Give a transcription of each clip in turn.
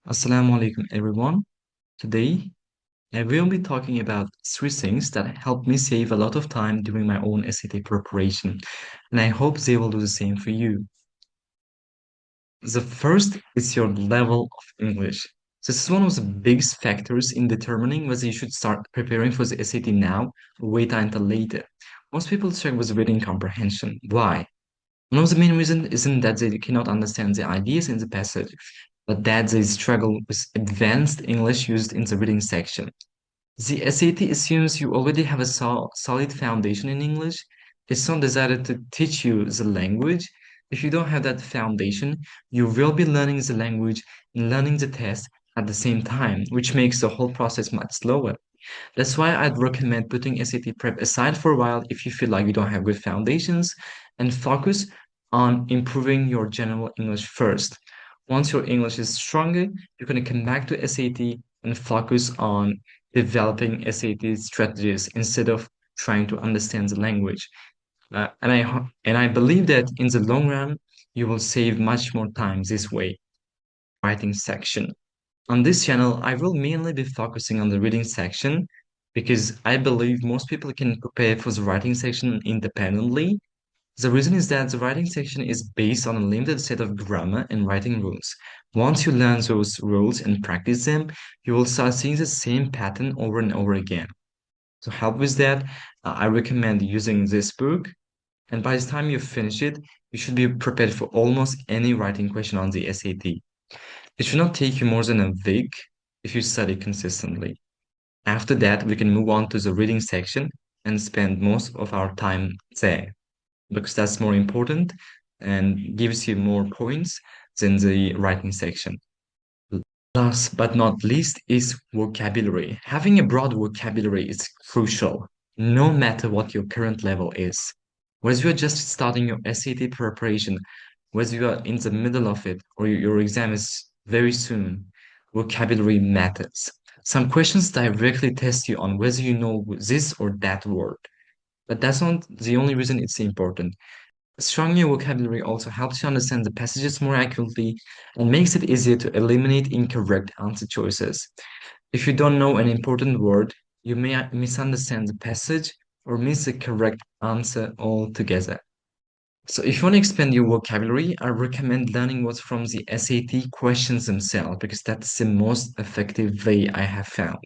Assalamu alaikum everyone. Today I will be talking about three things that helped me save a lot of time during my own SAT preparation, and I hope they will do the same for you. The first is your level of English. This is one of the biggest factors in determining whether you should start preparing for the SAT now or wait until later. Most people struggle with reading comprehension. Why? One of the main reasons isn't that they cannot understand the ideas in the passage, but that they struggle with advanced English used in the reading section. The SAT assumes you already have a solid foundation in English. It's not designed to teach you the language. If you don't have that foundation, you will be learning the language and learning the test at the same time, which makes the whole process much slower. That's why I'd recommend putting SAT prep aside for a while if you feel like you don't have good foundations and focus on improving your general English first. Once your English is stronger, you're going to come back to SAT and focus on developing SAT strategies instead of trying to understand the language. And I believe that in the long run, you will save much more time this way. Writing section. On this channel, I will mainly be focusing on the reading section because I believe most people can prepare for the writing section independently. The reason is that the writing section is based on a limited set of grammar and writing rules. Once you learn those rules and practice them, you will start seeing the same pattern over and over again. To help with that, I recommend using this book. And by the time you finish it, you should be prepared for almost any writing question on the SAT. It should not take you more than a week if you study consistently. After that, we can move on to the reading section and spend most of our time there because that's more important and gives you more points than the writing section. Last but not least is vocabulary. Having a broad vocabulary is crucial, no matter what your current level is. Whether you're just starting your SAT preparation, whether you are in the middle of it, or your exam is very soon, vocabulary matters. Some questions directly test you on whether you know this or that word, but that's not the only reason it's important. Strong new vocabulary also helps you understand the passages more accurately and makes it easier to eliminate incorrect answer choices. If you don't know an important word, you may misunderstand the passage or miss the correct answer altogether. So if you want to expand your vocabulary, I recommend learning words from the SAT questions themselves because that's the most effective way I have found.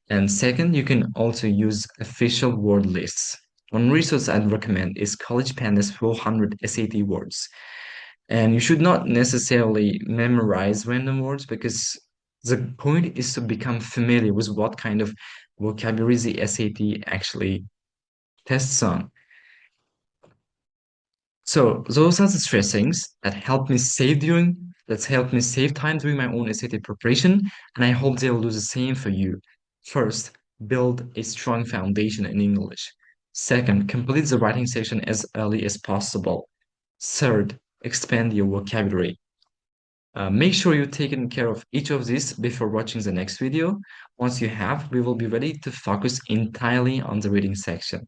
And second, you can also use official word lists. One resource I'd recommend is College Panda's 400 SAT words. And you should not necessarily memorize random words because the point is to become familiar with what kind of vocabulary the SAT actually tests on. So those are the three things that's helped me save time during my own SAT preparation, and I hope they will do the same for you. First, build a strong foundation in English. Second, complete the writing section as early as possible. Third, expand your vocabulary. Make sure you've taken care of each of these before watching the next video. Once you have, we will be ready to focus entirely on the reading section.